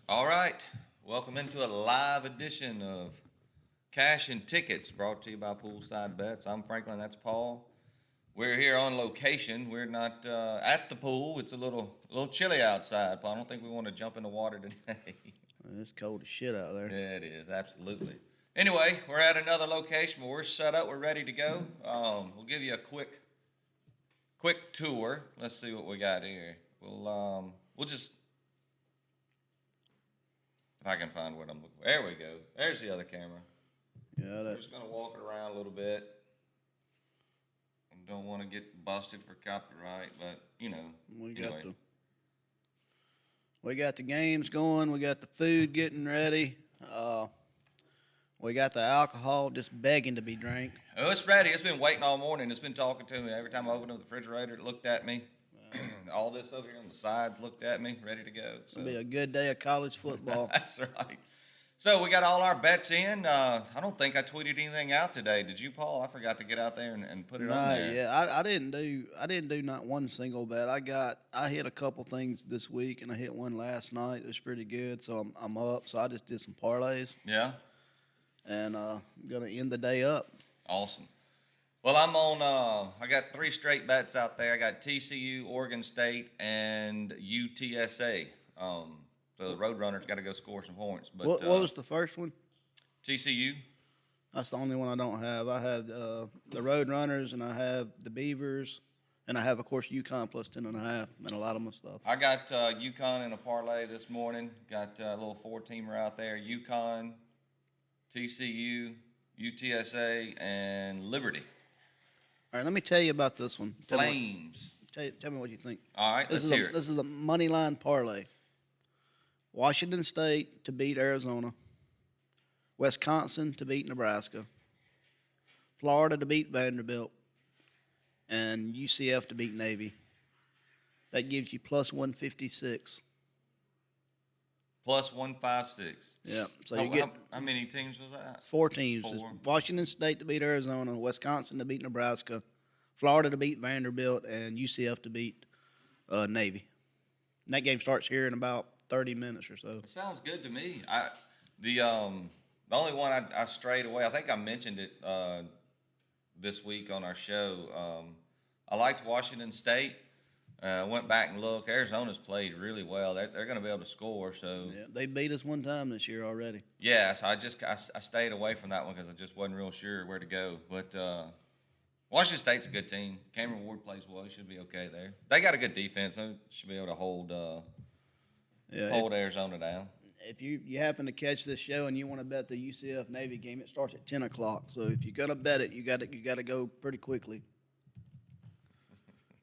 All right. Welcome into a live edition of Cash and Tickets brought to you by Poolside Bets. I'm Franklin. That's Paul. We're here on location. We're not at the pool. It's a little chilly outside, Paul. I don't think we want to jump in the water today. It's cold as shit out there. Yeah, it is. Absolutely. Anyway, we're at another location, but we're set up. We're ready to go. We'll give you a quick tour. Let's see what we got here. We'll just, if I can find what I'm looking for. There we go. There's the other camera. Yeah, We're just gonna walk it around a little bit. I don't want to get busted for copyright, but anyway. We got the games going. We got the food getting ready. We got the alcohol just begging to be drank. Oh, it's ready. It's been waiting all morning. It's been talking to me. Every time I opened up the refrigerator, it looked at me. All this over here on the sides looked at me, ready to go. So. It'll be a good day of college football. That's right. So we got all our bets in. I don't think I tweeted anything out today. Did you, Paul? I forgot to get out there and put it on there. Yeah, I didn't do not one single bet. I hit a couple things this week and I hit one last night. It was pretty good, so I'm up. So I just did some parlays. Yeah. And I'm gonna end the day up. Awesome. Well, I'm on. I got 3 straight bets out there. I got TCU, Oregon State, and UTSA. So the Roadrunners got to go score some points. But what was the first one? TCU. That's the only one I don't have. I have the Roadrunners, and I have the Beavers, and I have, of course, UConn plus 10.5, and a lot of my stuff. I got UConn in a parlay this morning. Got a little 4-teamer out there. UConn, TCU, UTSA, and Liberty. All right, let me tell you about this one. Flames. Tell me what you think. All right, let's hear it. This is a money line parlay. Washington State to beat Arizona. Wisconsin to beat Nebraska. Florida to beat Vanderbilt. And UCF to beat Navy. That gives you plus 156. Plus 156. Yeah. So how many teams was that? 4 teams. 4. Washington State to beat Arizona, Wisconsin to beat Nebraska, Florida to beat Vanderbilt, and UCF to beat Navy. And that game starts here in about 30 minutes or so. It sounds good to me. The only one I strayed away, I think I mentioned it this week on our show. I liked Washington State. Went back and looked. Arizona's played really well. They're going to be able to score. So yeah, they beat us one time this year already. Yeah, so I stayed away from that one because I just wasn't real sure where to go. But Washington State's a good team. Cameron Ward plays well. He should be okay there. They got a good defense. They should be able to hold Arizona down. If you happen to catch this show and you want to bet the UCF Navy game, it starts at 10 o'clock. So if you're going to bet it, you got to go pretty quickly.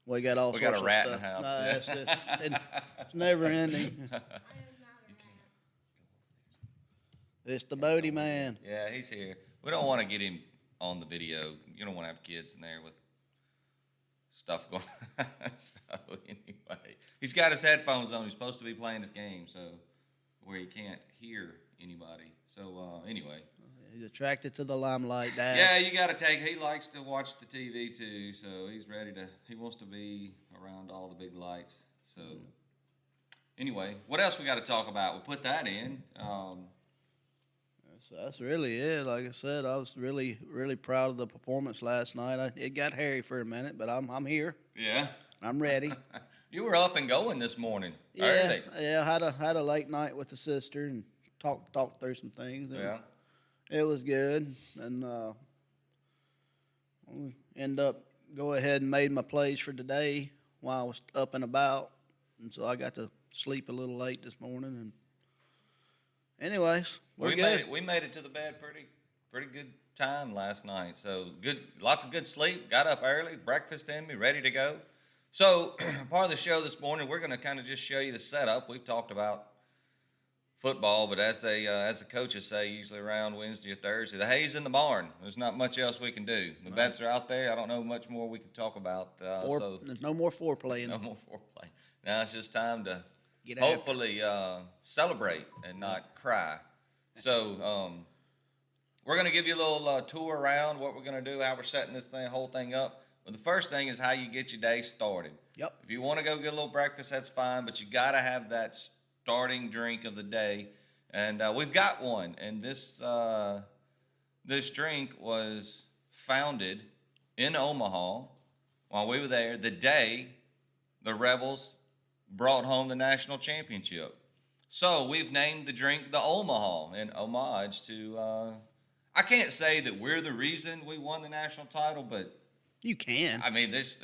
We got all sorts of stuff. We got a rat in the house. No, it's never ending. It's the Bodie man. Yeah, he's here. We don't want to get him on the video. You don't want to have kids in there with stuff going on. So anyway, he's got his headphones on. He's supposed to be playing his game, so where he can't hear anybody. So anyway. He's attracted to the limelight, Dad. Yeah, you got to he likes to watch the TV too, so he wants to be around all the big lights. So anyway, what else we got to talk about? We'll put that in. That's really it. Like I said, I was really, really proud of the performance last night. It got hairy for a minute, but I'm here. Yeah. I'm ready. You were up and going this morning. Yeah, early. Yeah. Had a late night with the sister and talked through some things. It was good, and we end up go ahead and made my plays for today while I was up and about, and so I got to sleep a little late this morning. And anyways, we good. We made it to the bed pretty good time last night. So good, lots of good sleep. Got up early, breakfast in me, ready to go. So part of the show this morning, we're going to kind of just show you the setup. We've talked about football, but as the coaches say, usually around Wednesday or Thursday, the hay's in the barn. There's not much else we can do. The bets are out there. I don't know much more we can talk about. There's no more foreplay. No more foreplay. Now it's just time to hopefully celebrate and not cry. So we're going to give you a little tour around what we're going to do, how we're setting this whole thing up. But the first thing is how you get your day started. Yep. If you want to go get a little breakfast, that's fine, but you got to have that starting drink of the day, and we've got one. And this drink was founded in Omaha while we were there the day the Rebels brought home the national championship. So we've named the drink the Omaha in homage to. I can't say that we're the reason we won the national title, but You can. I mean, there's.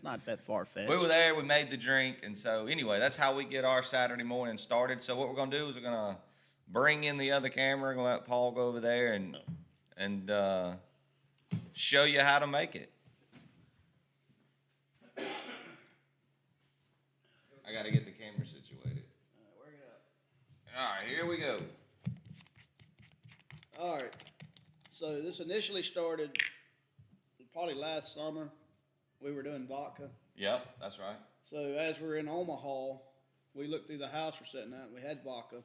Not that far fetched. We were there. We made the drink, and so anyway, that's how we get our Saturday morning started. So what we're gonna do is we're gonna bring in the other camera. Gonna let Paul go over there and show you how to make it. I got to get the camera situated. Work it up. All right, here we go. All right. So this initially started probably last summer. We were doing vodka. Yep, that's right. So as we're in Omaha, we looked through the house we're sitting at, and we had vodka.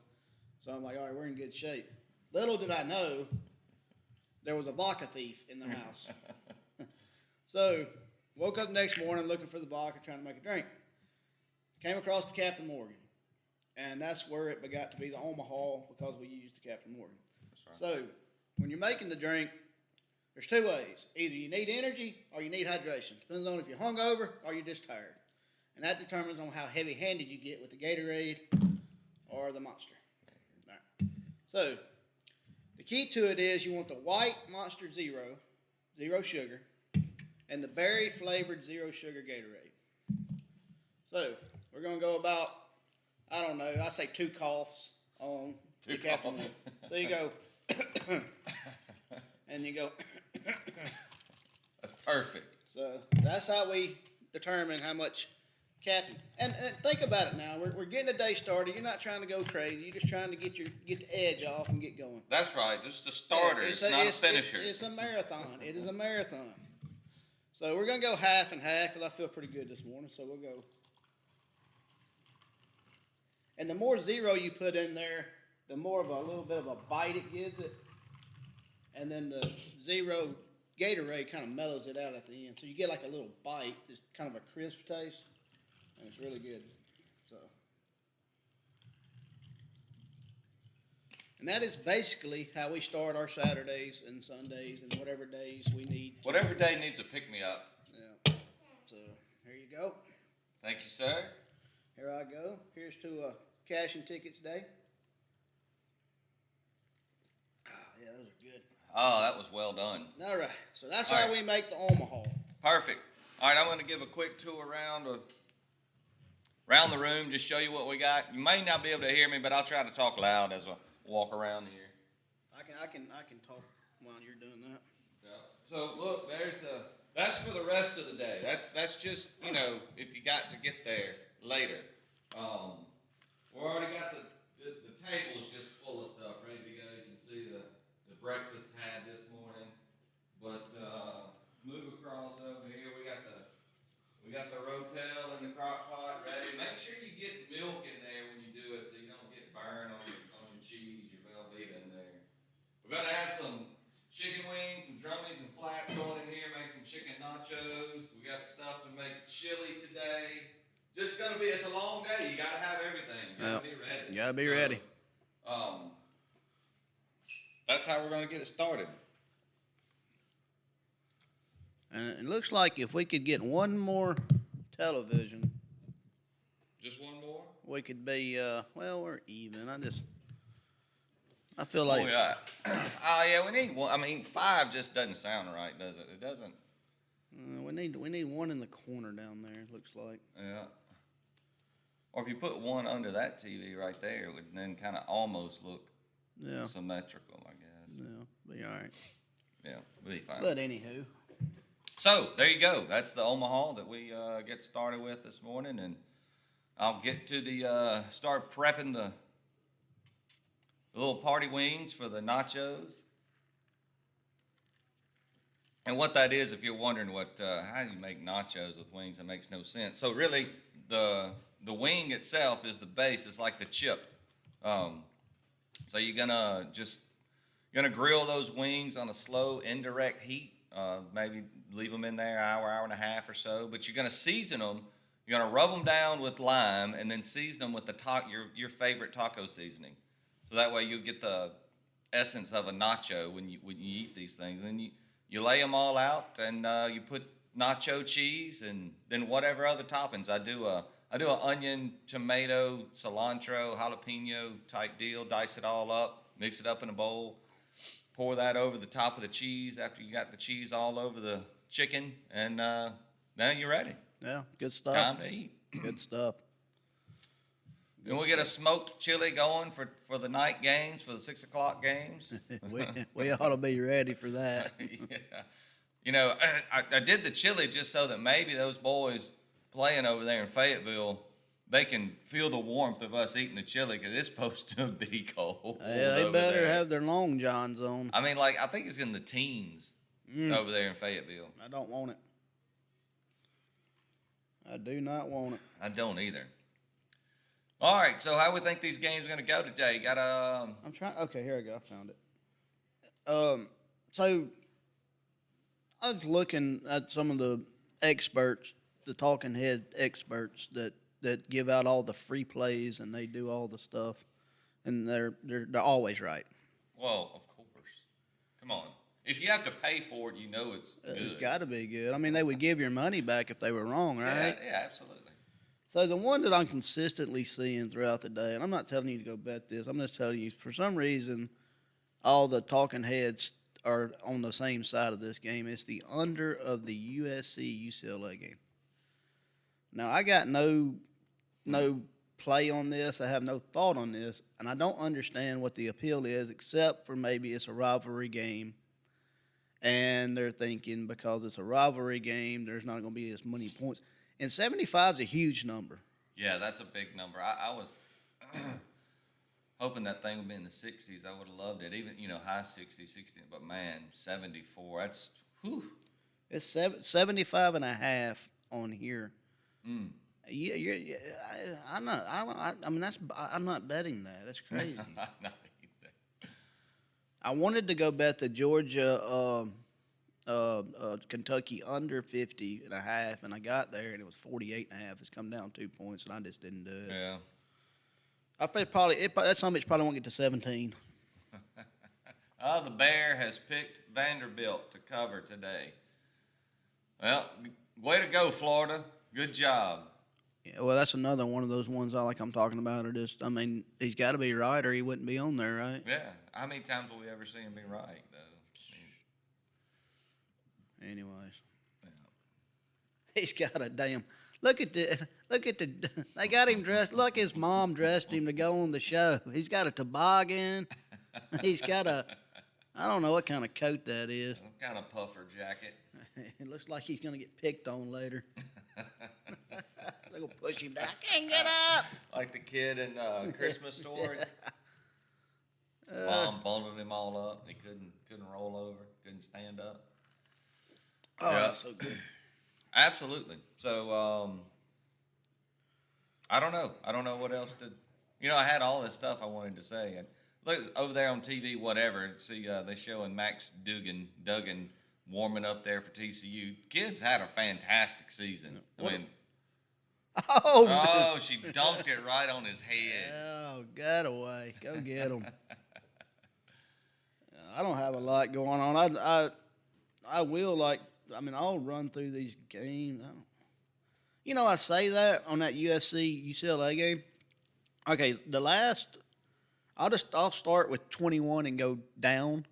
So I'm like, all right, we're in good shape. Little did I know, there was a vodka thief in the house. So woke up the next morning looking for the vodka, trying to make a drink. Came across the Captain Morgan, and that's where it got to be the Omaha because we used the Captain Morgan. That's right. So when you're making the drink, there's two ways. Either you need energy or you need hydration. Depends on if you're hungover or you're just tired. And that determines on how heavy-handed you get with the Gatorade or the Monster. All right. So the key to it is you want the white Monster Zero, zero sugar, and the berry-flavored zero sugar Gatorade. So we're going to go about, I don't know, I say 2 coughs on the Captain Morgan. So you go, and you go. That's perfect. So that's how we determine how much Captain. And think about it now. We're getting the day started. You're not trying to go crazy. You're just trying to get the edge off and get going. That's right. Just a starter. Yeah, it's not a finisher. It's a marathon. It is a marathon. So we're going to go half and half because I feel pretty good this morning. So we'll go. And the more zero you put in there, the more of a little bit of a bite it gives it. And then the zero Gatorade kind of mellows it out at the end. So you get like a little bite, just kind of a crisp taste. And it's really good. So. And that is basically how we start our Saturdays and Sundays and whatever days we need. Whatever day needs a pick-me-up. Yeah. So here you go. Thank you, sir. Here I go. Here's to cash and tickets day. Yeah, those are good. Oh, that was well done. All right. So that's All how right. we make the Omaha. Perfect. All right, I'm going to give a quick tour around the room, just show you what we got. You may not be able to hear me, but I'll try to talk loud as I walk around here. I can talk while you're doing that. Yeah. So look, that's for the rest of the day. That's just, if you got to get there later. We already got the table's just full of stuff ready to go. You can see the breakfast had this morning. But move across over here. We got the Rotel and the crock pot ready. Make sure you get milk in there when you do it so you don't get burned on your cheese, your Velveeta in there. We're gonna have some chicken wings, some drummies and flats going in here, make some chicken nachos. We got stuff to make chili today. Just gonna be, it's a long day. You gotta have everything. You gotta be ready. You gotta be ready. That's how we're gonna get it started. And it looks like if we could get one more television, Just one more? we could be, we're even. I feel like. Oh, yeah. Oh, yeah, we need one. I mean, 5 just doesn't sound right, does it? It doesn't. We need one in the corner down there, it looks like. Yeah. Or if you put one under that TV right there, it would then kind of almost look symmetrical, I guess. Yeah, be all right. Yeah, we'll be fine. But anywho. So, there you go. That's the Omaha that we get started with this morning. And I'll get to start prepping the little party wings for the nachos. And what that is, if you're wondering how do you make nachos with wings, that makes no sense. So really, the wing itself is the base. It's like the chip. So you're gonna grill those wings on a slow, indirect heat. Maybe leave them in there an hour, hour and a half or so. But you're gonna season them You're gonna rub them down with lime and then season them with your favorite taco seasoning. So that way you get the essence of a nacho when you eat these things. And then you lay them all out and you put nacho cheese and then whatever other toppings. I do a onion, tomato, cilantro, jalapeno type deal. Dice it all up, mix it up in a bowl, pour that over the top of the cheese after you got the cheese all over the chicken, and now you're ready. Yeah, good stuff. Time to eat. Good stuff. Then we'll get a smoked chili going for the night games, for the 6 o'clock games. we ought to be ready for that. Yeah. You know, I did the chili just so that maybe those boys playing over there in Fayetteville, they can feel the warmth of us eating the chili because it's supposed to be cold. Yeah, they over better there. have their long johns on. I mean, I think it's in the teens over there in Fayetteville. I don't want it. I do not want it. I don't either. All right, so how we think these games are going to go today? Got a I'm trying. Okay, here I go. I found it. So I was looking at some of the experts, the talking head experts that give out all the free plays and they do all the stuff, and they're always right. Well, of course. Come on. If you have to pay for it, you know it's good. It's got to be good. I mean, they would give your money back if they were wrong, right? Yeah, absolutely. So the one that I'm consistently seeing throughout the day, and I'm not telling you to go bet this, I'm just telling you, for some reason, all the talking heads are on the same side of this game. It's the under of the USC UCLA game. Now, I got no play on this. I have no thought on this, and I don't understand what the appeal is, except for maybe it's a rivalry game, and they're thinking because it's a rivalry game, there's not going to be as many points. And 75 is a huge number. Yeah, that's a big number. I was hoping that thing would be in the 60s. I would have loved it. Even, high 60s, 60s. But, man, 74, that's, whew. It's 75 and a half on here. Mm. Yeah, I'm not. I mean, I'm not betting that. That's crazy. Not either. I wanted to go bet the Georgia, Kentucky under 50 and a half, and I got there, and it was 48 and a half. It's come down 2 points, and I just didn't do it. Yeah. I bet that's something that probably won't get to 17. The Bear has picked Vanderbilt to cover today. Well, way to go, Florida. Good job. Yeah, well, that's another one of those ones I'm talking about. I mean, he's got to be right, or he wouldn't be on there, right? Yeah. How many times will we ever see him be right, though? Anyways, Yeah. he's got a damn. Look at the. They got him dressed. Look, his mom dressed him to go on the show. He's got a toboggan. He's got a. I don't know what kind of coat that is. Some kind of puffer jacket. It looks like he's gonna get picked on later. They're gonna push him back. I can't get up. Like the kid in Christmas Story. Mom bundled him all up. He couldn't roll over. Couldn't stand up. Oh, Yeah. that's so good. Absolutely. So I don't know. I don't know what else to. I had all this stuff I wanted to say. And look over there on TV, whatever. See, they showing Max Duggan warming up there for TCU. Kids had a fantastic season. Oh, She dunked it right on his head. Oh, got away. Go get him. I don't have a lot going on. I will I'll run through these games. I say that on that USC UCLA game. Okay, I'll start with 21 and go down.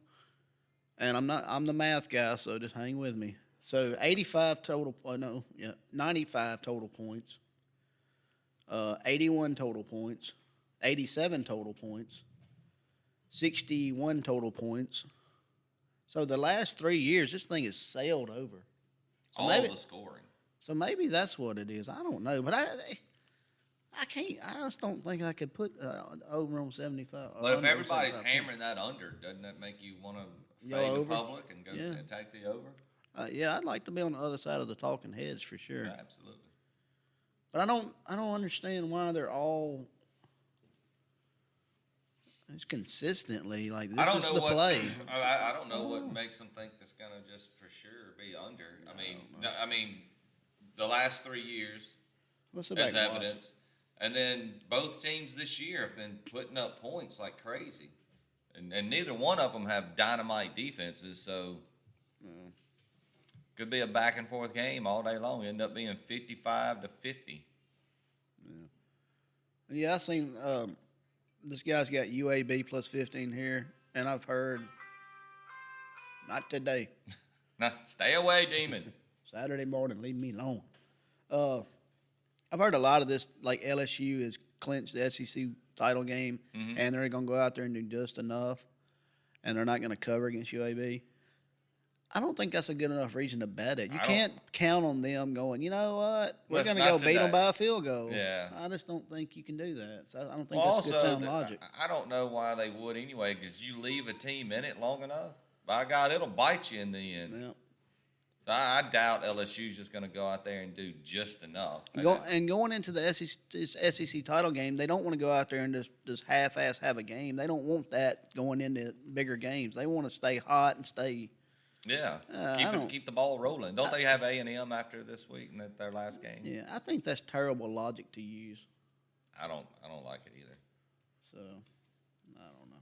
And I'm the math guy, so just hang with me. So 95 total, 95 total points. 81 total points. 87 total points. 61 total points. So the last 3 years, this thing has sailed over. So All the scoring. So maybe that's what it is. I don't know, but I can't. I just don't think I could put over on 75. But if everybody's hammering that under, doesn't that make you want to fade the public and go and take the over? Yeah, I'd like to be on the other side of the talking heads for sure. Yeah, absolutely. But I don't understand why they're all. It's consistently like this. I don't is know the play. I don't know what makes them think that's gonna just for sure be under. I mean, the last 3 years, Let's sit as back and watch. evidence. And then both teams this year have been putting up points like crazy. And neither one of them have dynamite defenses, so could be a back and forth game all day long. End up being 55-50. Yeah, I seen this guy's got UAB plus 15 here, and I've heard not today. Now, stay away, Demon. Saturday morning, leave me alone. I've heard a lot of this, like LSU has clinched the SEC title game, and they're going to go out there and do just enough, and they're not going to cover against UAB. I don't think that's a good enough reason to bet it. You can't count on them going, you know what, we're going to go beat them by a field goal. Yeah. I just don't think you can do that. So I don't think that's good sound logic. I don't know why they would anyway, because you leave a team in it long enough, by God, it'll bite you in the end. Yeah. I doubt LSU's just going to go out there and do just enough. And going into the SEC title game, they don't want to go out there and just half-ass have a game. They don't want that going into bigger games. They want to stay hot and stay. Yeah, keep the ball rolling. Don't they have A&M after this week and that's their last game? Yeah, I think that's terrible logic to use. I don't like it either. So, I don't know.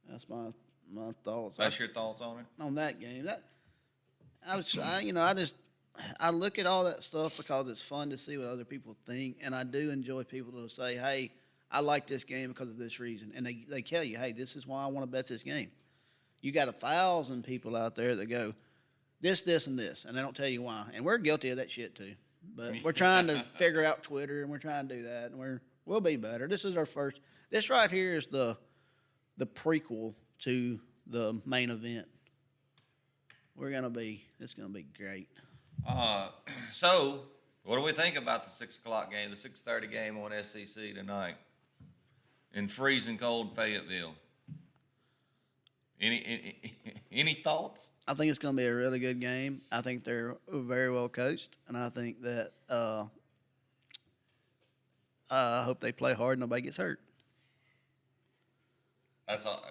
That's my thoughts. That's your thoughts on it? On that game. I look at all that stuff because it's fun to see what other people think, and I do enjoy people to say, hey, I like this game because of this reason. And they tell you, hey, this is why I want to bet this game. You got 1,000 people out there that go, this, and this, and they don't tell you why. And we're guilty of that shit too. But we're trying to figure out Twitter, and we're trying to do that, and we'll be better. This is our first. This right here is the prequel to the main event. It's gonna be great. So what do we think about the 6 o'clock game, the 6:30 game on SEC tonight in freezing cold Fayetteville? Any thoughts? I think it's going to be a really good game. I think they're very well coached, and I think that I hope they play hard and nobody gets hurt. That's all.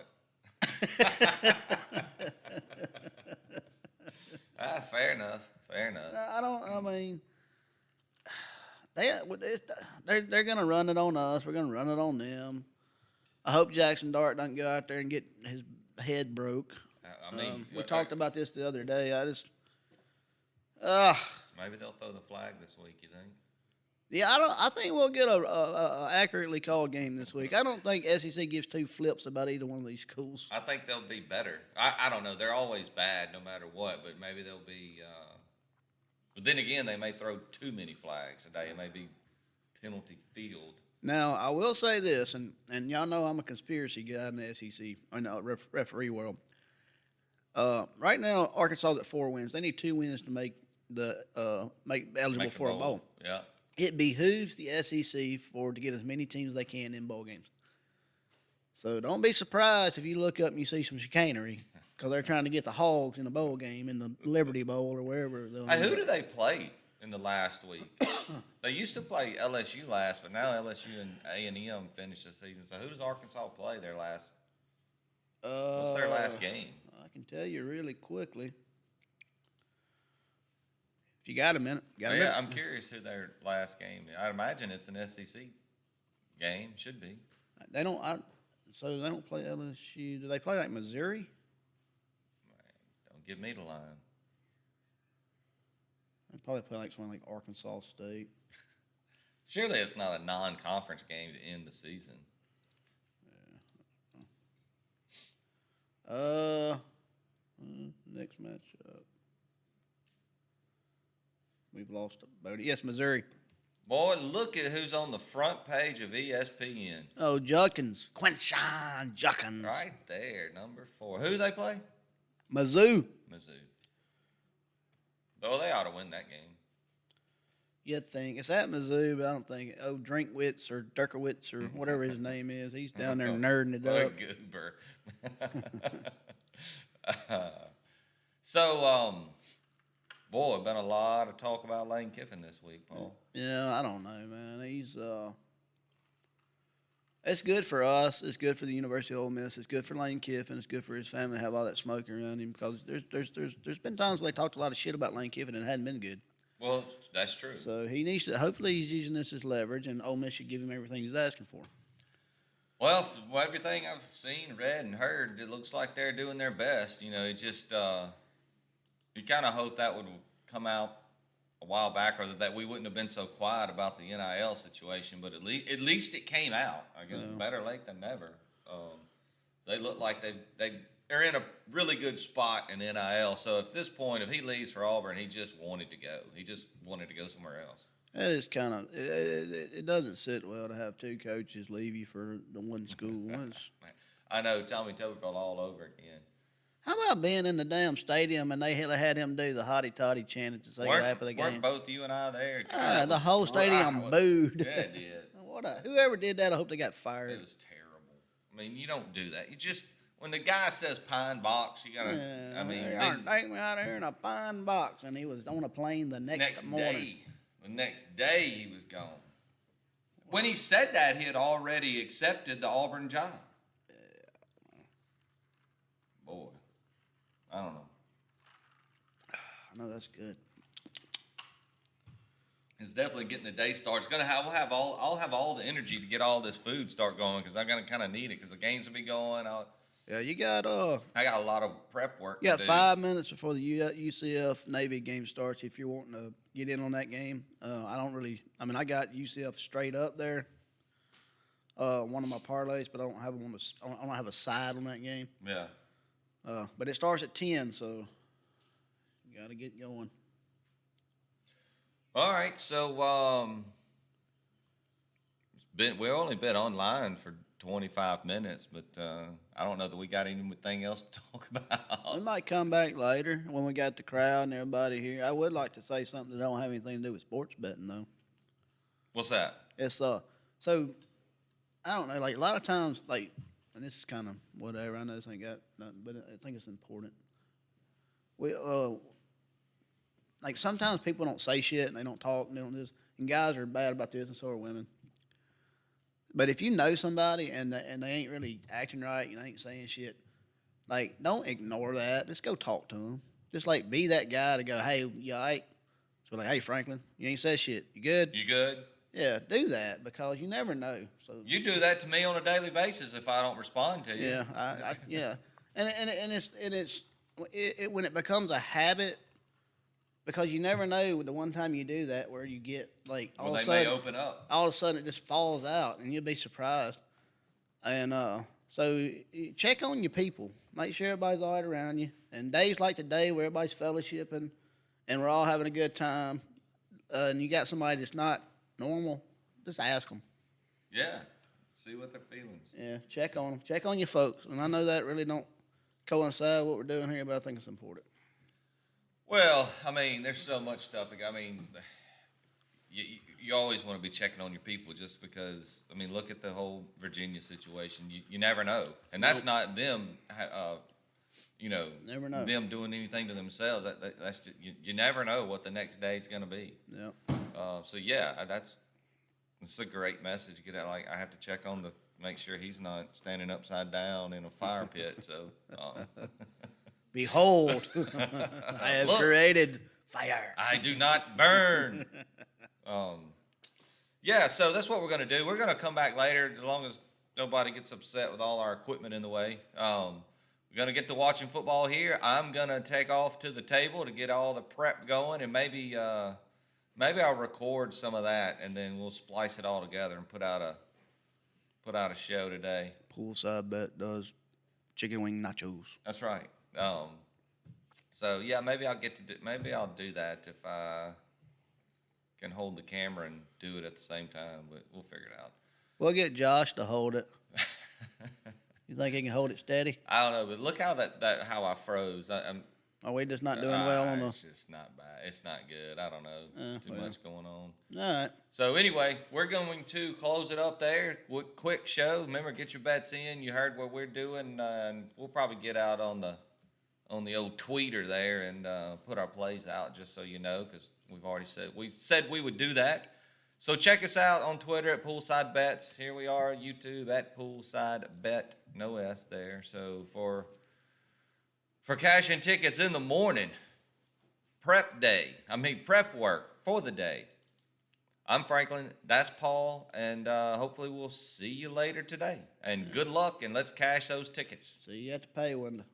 Fair enough. They're going to run it on us. We're going to run it on them. I hope Jackson Dart doesn't go out there and get his head broke. We talked about this the other day. Maybe they'll throw the flag this week. You think? Yeah, I think we'll get a accurately called game this week. I don't think SEC gives two flips about either one of these schools. I think they'll be better. I don't know. They're always bad no matter what, but maybe they'll be. But then again, they may throw too many flags today. It may be penalty field. Now, I will say this, and y'all know I'm a conspiracy guy in the SEC, or no, referee world. Right now, Arkansas is at 4 wins. They need 2 wins to make eligible for a bowl. Yeah. It behooves the SEC to get as many teams as they can in bowl games. So don't be surprised if you look up and you see some chicanery because they're trying to get the Hogs in the bowl game, in the Liberty Bowl or wherever. Hey, who do they play in the last week? They used to play LSU last, but now LSU and A&M finished the season. So who does Arkansas play their last? What's their last game? I can tell you really quickly. If you got a minute. I'm curious who their last game is. I'd imagine it's an SEC game. Should be. They don't play LSU. Do they play like Missouri? Don't give me the line. They probably play like something like Arkansas State. Surely it's not a non-conference game to end the season. Yeah. Next matchup. We've lost Bodie. Yes, Missouri. Boy, look at who's on the front page of ESPN. Oh, Judkins. Quinshawn Judkins. Right there, number 4. Who do they play? Mizzou. Oh, they ought to win that game. You'd think. It's at Mizzou, but I don't think. Oh, Drinkwitz or Durkowitz or whatever his name is. He's down there nerding it up. Goober. So, boy, been a lot of talk about Lane Kiffin this week, Paul. Yeah, I don't know, man. He's it's good for us. It's good for the University of Ole Miss. It's good for Lane Kiffin. It's good for his family to have all that smoke around him because there's been times where they talked a lot of shit about Lane Kiffin and it hadn't been good. Well, that's true. So he needs to. Hopefully, he's using this as leverage, and Ole Miss should give him everything he's asking for. Well, everything I've seen, read, and heard, it looks like they're doing their best. It just you kind of hope that would come out a while back, or that we wouldn't have been so quiet about the NIL situation. But at least it came out. I guess better late than never. They look like they're in a really good spot in NIL. So at this point, if he leaves for Auburn, he just wanted to go. He just wanted to go somewhere else. That is kind of it doesn't sit well to have two coaches leave you for the one school. I know, Tommy Tuberville all over again. How about being in the damn stadium and they had him do the hotty totty chant at the second half of the game? Weren't both you and I there? The whole stadium booed. Yeah, it did. Whoever did that, I hope they got fired. It was terrible. I mean, you don't do that. You just, when the guy says pine box, you gotta. Take me out here in a pine box, and he was on a plane the next morning. The next day he was gone. When he said that, he had already accepted the Auburn job. Boy, I don't know. I know that's good. It's definitely getting the day started. I'll have all the energy to get all this food start going, because I'm gonna kind of need it, because the games will be going. Yeah, you got I got a lot of prep work. You got 5 minutes before the UCF Navy game starts. If you're wanting to get in on that game, I got UCF straight up there. One of my parlays, but I don't have a side on that game. Yeah. But it starts at 10, so you got to get going. All right, so we only been online for 25 minutes, but I don't know that we got anything else to talk about. We might come back later when we got the crowd and everybody here. I would like to say something that don't have anything to do with sports betting, though. What's that? It's so I don't know. Like a lot of times, and this is kind of whatever. I know this ain't got nothing, but I think it's important. We sometimes people don't say shit and they don't talk and they don't this. And guys are bad about this, and so are women. But if you know somebody and they ain't really acting right, you ain't saying shit, don't ignore that. Just go talk to them. Just be that guy to go, hey, you all right? So hey, Franklin, you ain't said shit. You good? You good? Yeah, do that, because you never know. So you do that to me on a daily basis if I don't respond to you. Yeah, yeah, and it's when it becomes a habit, because you never know the one time you do that where you get all of a sudden may open up. All of a sudden it just falls out and you'll be surprised. And so check on your people, make sure everybody's all right around you. And days like today where everybody's fellowshipping and we're all having a good time, and you got somebody that's not normal, just ask them. Yeah, see what their feelings. Yeah, check on them, check on your folks. And I know that really don't coincide with what we're doing here, but I think it's important. Well, there's so much stuff. You always want to be checking on your people, just because, look at the whole Virginia situation. You never know. And that's not them, never know. Them doing anything to themselves. That's just, you never know what the next day is going to be. Yep. So, yeah, that's a great message to get out. I have to check on make sure he's not standing upside down in a fire pit. So, behold, I have created fire. I do not burn. Yeah, so that's what we're going to do. We're going to come back later, as long as nobody gets upset with all our equipment in the way. We're going to get to watching football here. I'm going to take off to the table to get all the prep going, and maybe I'll record some of that, and then we'll splice it all together and put out a show today. Poolside Bet does chicken wing nachos. That's right. So yeah, maybe I'll do that if I can hold the camera and do it at the same time, but we'll figure it out. We'll get Josh to hold it. You think he can hold it steady? I don't know, but look how how I froze. Are we just not doing well on the? It's just not bad. It's not good. I don't know. Too much going on. All right. So anyway, we're going to close it up there. Quick show. Remember, get your bets in. You heard what we're doing, and we'll probably get out on the old tweeter there and put our plays out, just so you know, because we said we would do that. So check us out on Twitter at Poolside Bets. Here we are, YouTube at Poolside Bet, no S there. So for cash and tickets in the morning, prep day. Prep work for the day. I'm Franklin. That's Paul, and hopefully we'll see you later today. And good luck, and let's cash those tickets. See you at the pay window.